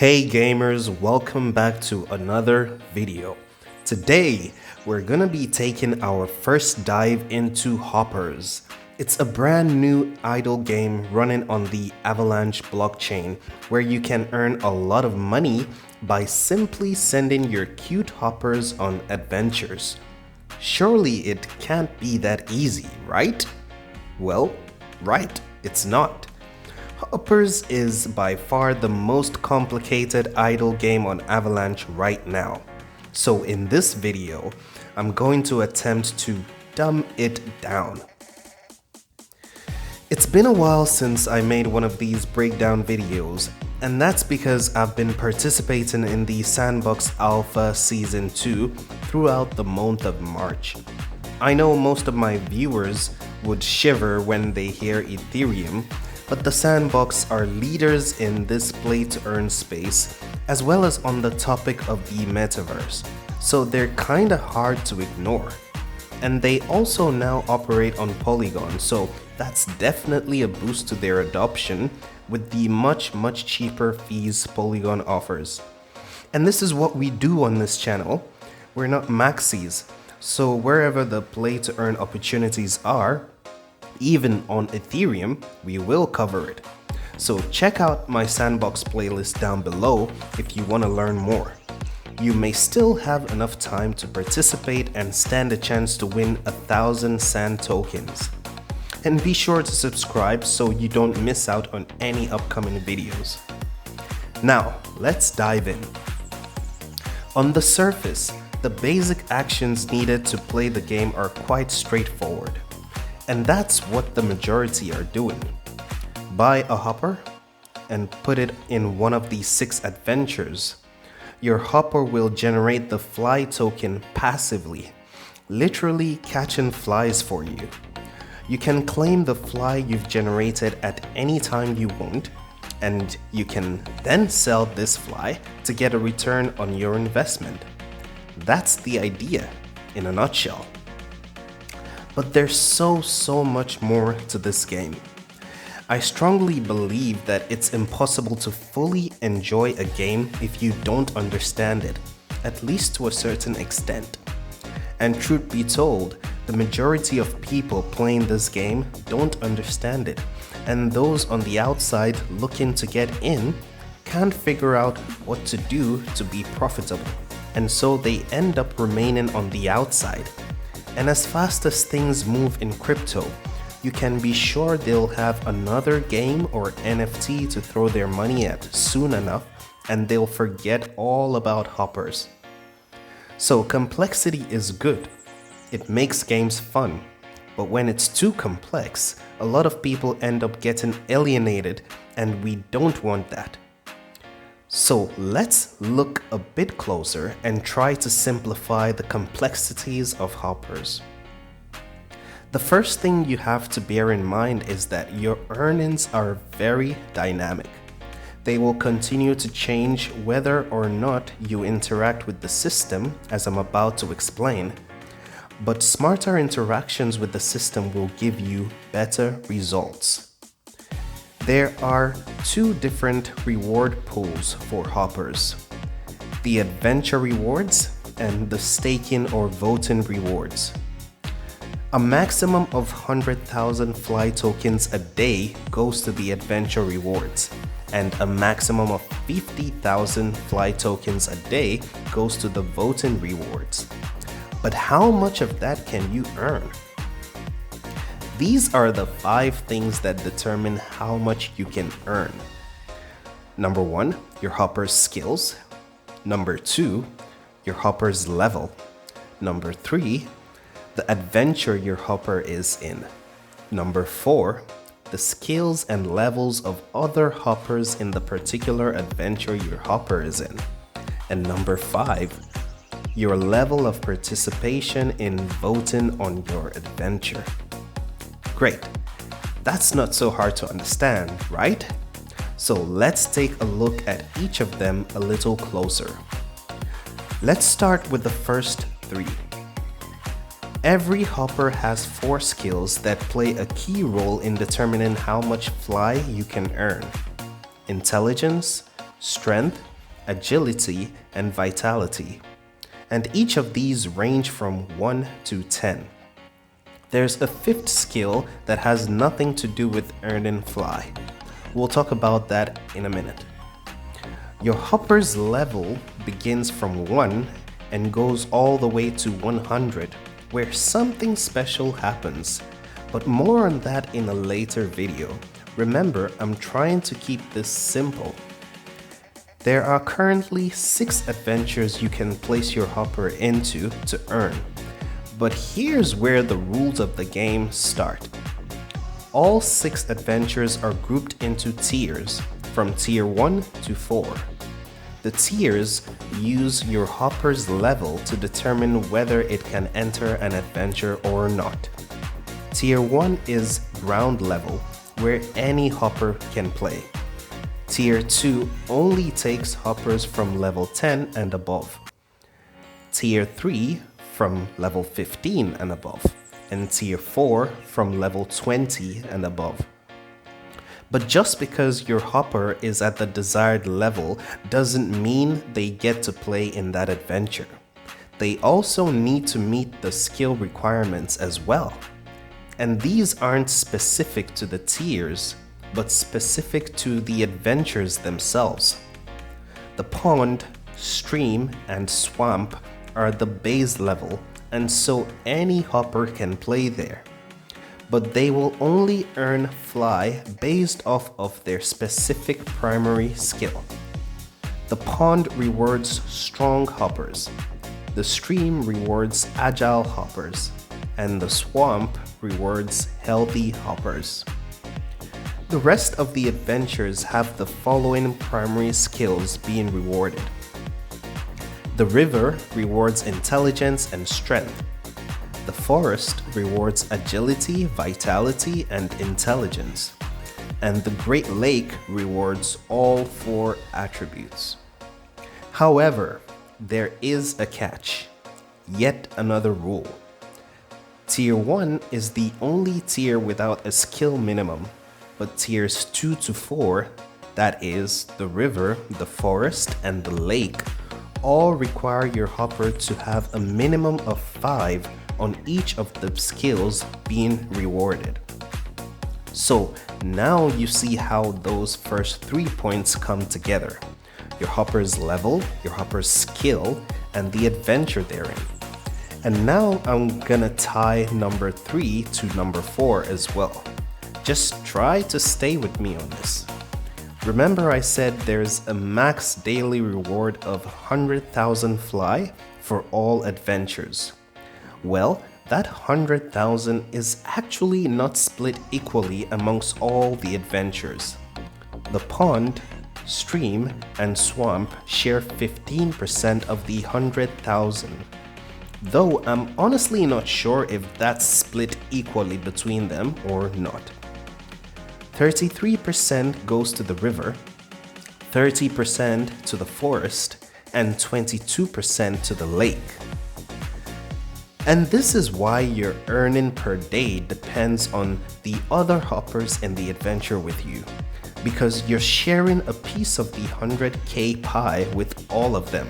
Hey gamers, welcome back to another video. Today, we're gonna be taking our first dive into Hoppers. It's a brand new idle game running on the Avalanche blockchain where you can earn a lot of money by simply sending your cute hoppers on adventures. Surely it can't be that easy, right? Well, right, it's not. Hoppers is by far the most complicated idle game on Avalanche right now. So in this video, I'm going to attempt to dumb it down. It's been a while since I made one of these breakdown videos, and that's because I've been participating in the Sandbox Alpha Season 2 throughout the month of March. I know most of my viewers would shiver when they hear Ethereum, but the Sandbox are leaders in this play-to-earn space, as well as on the topic of the metaverse, so they're kinda hard to ignore. And they also now operate on Polygon, so that's definitely a boost to their adoption with the much cheaper fees Polygon offers. And this is what we do on this channel. We're not maxis, so wherever the play-to-earn opportunities are, even on Ethereum, we will cover it. So check out my Sandbox playlist down below if you want to learn more. You may still have enough time to participate and stand a chance to win 1,000 Sand tokens. And be sure to subscribe so you don't miss out on any upcoming videos. Now, let's dive in. On the surface, the basic actions needed to play the game are quite straightforward. And that's what the majority are doing. Buy a hopper and put it in one of the 6 adventures. Your hopper will generate the fly token passively, literally catching flies for you. You can claim the fly you've generated at any time you want, and you can then sell this fly to get a return on your investment. That's the idea in a nutshell. But there's so much more to this game. I strongly believe that it's impossible to fully enjoy a game if you don't understand it, at least to a certain extent. And truth be told, the majority of people playing this game don't understand it, and those on the outside looking to get in can't figure out what to do to be profitable, and so they end up remaining on the outside. And as fast as things move in crypto, you can be sure they'll have another game or NFT to throw their money at soon enough, and they'll forget all about hoppers. So complexity is good. It makes games fun. But when it's too complex, a lot of people end up getting alienated, and we don't want that. So let's look a bit closer and try to simplify the complexities of hoppers. The first thing you have to bear in mind is that your earnings are very dynamic. They will continue to change whether or not you interact with the system, as I'm about to explain. But smarter interactions with the system will give you better results. There are 2 different reward pools for hoppers: the adventure rewards and the staking or voting rewards. A maximum of 100,000 fly tokens a day goes to the adventure rewards, and a maximum of 50,000 fly tokens a day goes to the voting rewards. But how much of that can you earn? These are the 5 things that determine how much you can earn. Number 1, your hopper's skills. Number 2, your hopper's level. Number 3, the adventure your hopper is in. Number 4, the skills and levels of other hoppers in the particular adventure your hopper is in. And number 5, your level of participation in voting on your adventure. Great. That's not so hard to understand, right? So let's take a look at each of them a little closer. Let's start with the first 3. Every hopper has 4 skills that play a key role in determining how much fly you can earn: intelligence, strength, agility, and vitality. And each of these range from 1 to 10. There's a fifth skill that has nothing to do with earning fly. We'll talk about that in a minute. Your hopper's level begins from 1 and goes all the way to 100, where something special happens. But more on that in a later video. Remember, I'm trying to keep this simple. There are currently 6 adventures you can place your hopper into to earn. But here's where the rules of the game start. All 6 adventures are grouped into tiers, from tier 1 to 4. The tiers use your hopper's level to determine whether it can enter an adventure or not. Tier 1 is ground level, where any hopper can play. Tier 2 only takes hoppers from level 10 and above. Tier 3 from level 15 and above. And Tier 4 from level 20 and above. But just because your hopper is at the desired level doesn't mean they get to play in that adventure. They also need to meet the skill requirements as well. And these aren't specific to the tiers, but specific to the adventures themselves. The pond, stream, and swamp are the base level, and so any hopper can play there. But they will only earn fly based off of their specific primary skill. The pond rewards strong hoppers, the stream rewards agile hoppers, and the swamp rewards healthy hoppers. The rest of the adventures have the following primary skills being rewarded. The river rewards intelligence and strength. The forest rewards agility, vitality, and intelligence. And the Great Lake rewards all 4 attributes. However, there is a catch. Yet another rule. Tier 1 is the only tier without a skill minimum. But tiers 2 to 4, that is, the river, the forest, and the lake, all require your hopper to have a minimum of 5 on each of the skills being rewarded. So now you see how those first 3 points come together. Your hopper's level, your hopper's skill, and the adventure therein. And now I'm gonna tie number 3 to number 4 as well. Just try to stay with me on this. Remember I said there's a max daily reward of 100,000 fly for all adventures. Well, that 100,000 is actually not split equally amongst all the adventures. The pond, stream, and swamp share 15% of the 100,000. Though I'm honestly not sure if that's split equally between them or not. 33% goes to the river, 30% to the forest, and 22% to the lake. And this is why your earning per day depends on the other hoppers in the adventure with you, because you're sharing a piece of the 100k pie with all of them.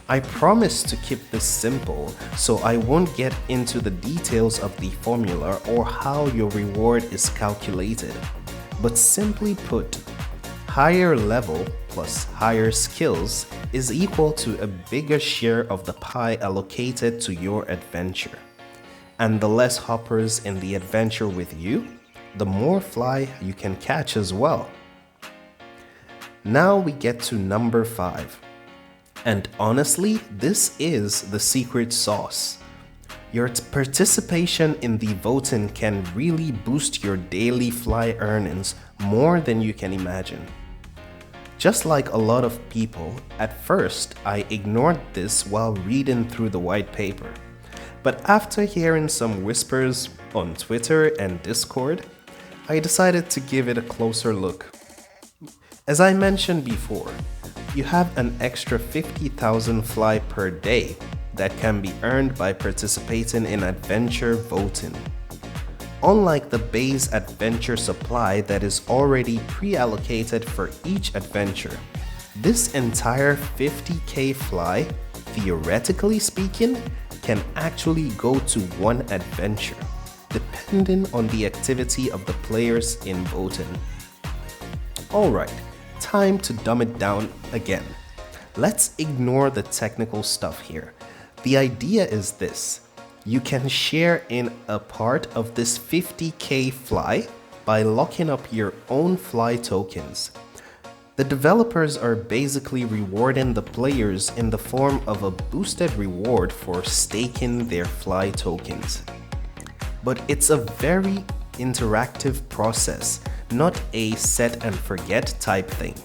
I promise to keep this simple, so I won't get into the details of the formula or how your reward is calculated. But simply put, higher level plus higher skills is equal to a bigger share of the pie allocated to your adventure. And the less hoppers in the adventure with you, the more fly you can catch as well. Now we get to number 5. And honestly, this is the secret sauce. Your participation in the voting can really boost your daily fly earnings more than you can imagine. Just like a lot of people, at first I ignored this while reading through the white paper. But after hearing some whispers on Twitter and Discord, I decided to give it a closer look. As I mentioned before, you have an extra 50,000 fly per day that can be earned by participating in adventure voting. Unlike the base adventure supply that is already pre-allocated for each adventure, This entire 50k fly, theoretically speaking, can actually go to one adventure, depending on the activity of the players in voting. Alright, time to dumb it down again. Let's ignore the technical stuff here. The idea is this: you can share in a part of this 50k fly by locking up your own fly tokens. The developers are basically rewarding the players in the form of a boosted reward for staking their fly tokens. But it's a very interactive process, not a set and forget type thing.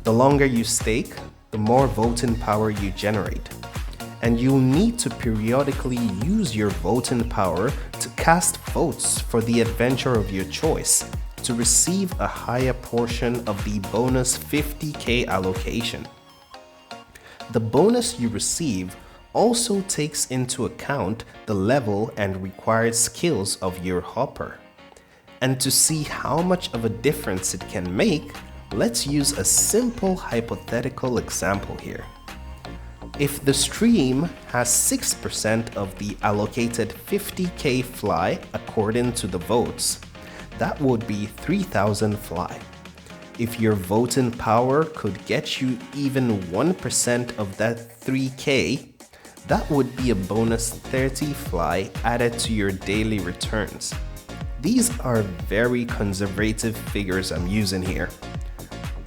The longer you stake, the more voting power you generate. And you'll need to periodically use your voting power to cast votes for the adventure of your choice to receive a higher portion of the bonus 50k allocation. The bonus you receive also takes into account the level and required skills of your hopper. And to see how much of a difference it can make, let's use a simple hypothetical example here. If the stream has 6% of the allocated 50k fly according to the votes, that would be 3,000 fly. If your voting power could get you even 1% of that 3k, that would be a bonus 30 fly added to your daily returns. These are very conservative figures I'm using here.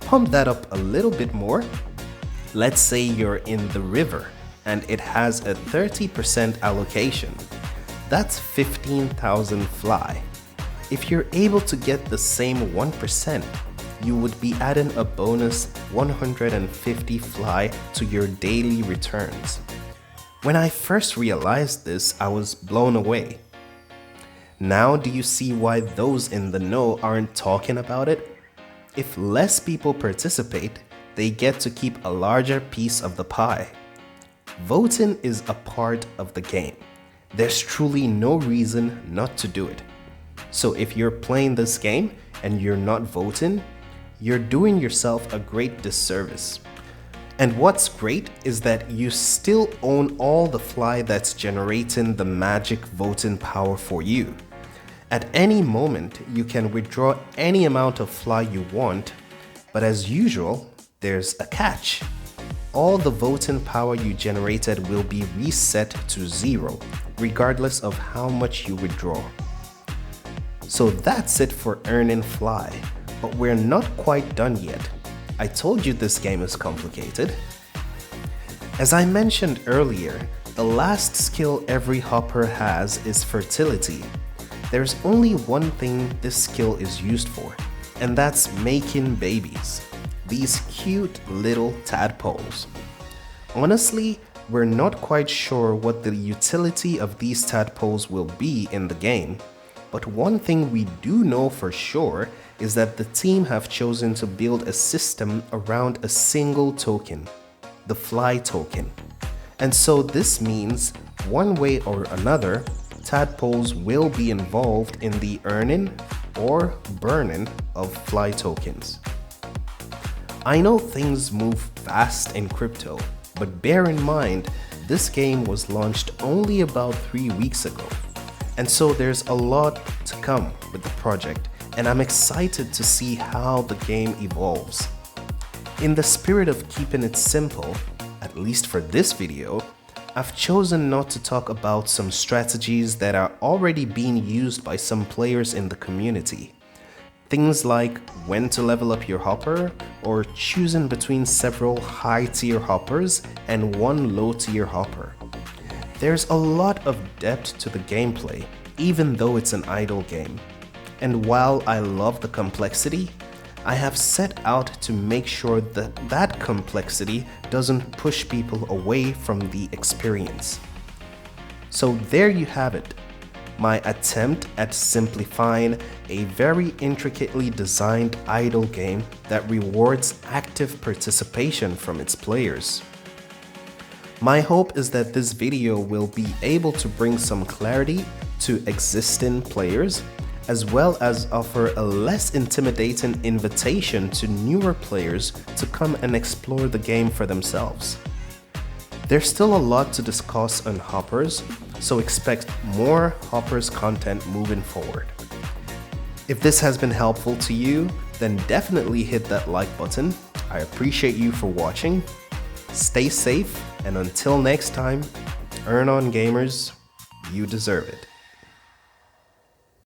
Pump that up a little bit more. Let's say you're in the river and it has a 30% allocation. That's 15,000 fly. If you're able to get the same 1%, you would be adding a bonus 150 fly to your daily returns. When I first realized this, I was blown away. Now do you see why those in the know aren't talking about it? If less people participate, they get to keep a larger piece of the pie. Voting is a part of the game. There's truly no reason not to do it. So if you're playing this game and you're not voting, you're doing yourself a great disservice. And what's great is that you still own all the fly that's generating the magic voting power for you. At any moment, you can withdraw any amount of fly you want, but as usual, there's a catch. All the voting power you generated will be reset to 0, regardless of how much you withdraw. So that's it for earning fly, but we're not quite done yet. I told you this game is complicated. As I mentioned earlier, the last skill every hopper has is fertility. There's only one thing this skill is used for, and that's making babies. These cute little tadpoles. Honestly, we're not quite sure what the utility of these tadpoles will be in the game, but one thing we do know for sure is that the team have chosen to build a system around a single token, the fly token. And so this means, one way or another, tadpoles will be involved in the earning or burning of fly tokens. I know things move fast in crypto, but bear in mind, this game was launched only about 3 weeks ago. And so there's a lot to come with the project, and I'm excited to see how the game evolves. In the spirit of keeping it simple, at least for this video, I've chosen not to talk about some strategies that are already being used by some players in the community. Things like when to level up your hopper, or choosing between several high-tier hoppers and one low-tier hopper. There's a lot of depth to the gameplay, even though it's an idle game. And while I love the complexity, I have set out to make sure that that complexity doesn't push people away from the experience. So there you have it, my attempt at simplifying a very intricately designed idle game that rewards active participation from its players. My hope is that this video will be able to bring some clarity to existing players as well as offer a less intimidating invitation to newer players to come and explore the game for themselves. There's still a lot to discuss on Hoppers, so expect more Hoppers content moving forward. If this has been helpful to you, then definitely hit that like button. I appreciate you for watching. Stay safe, and until next time, earn on gamers, you deserve it.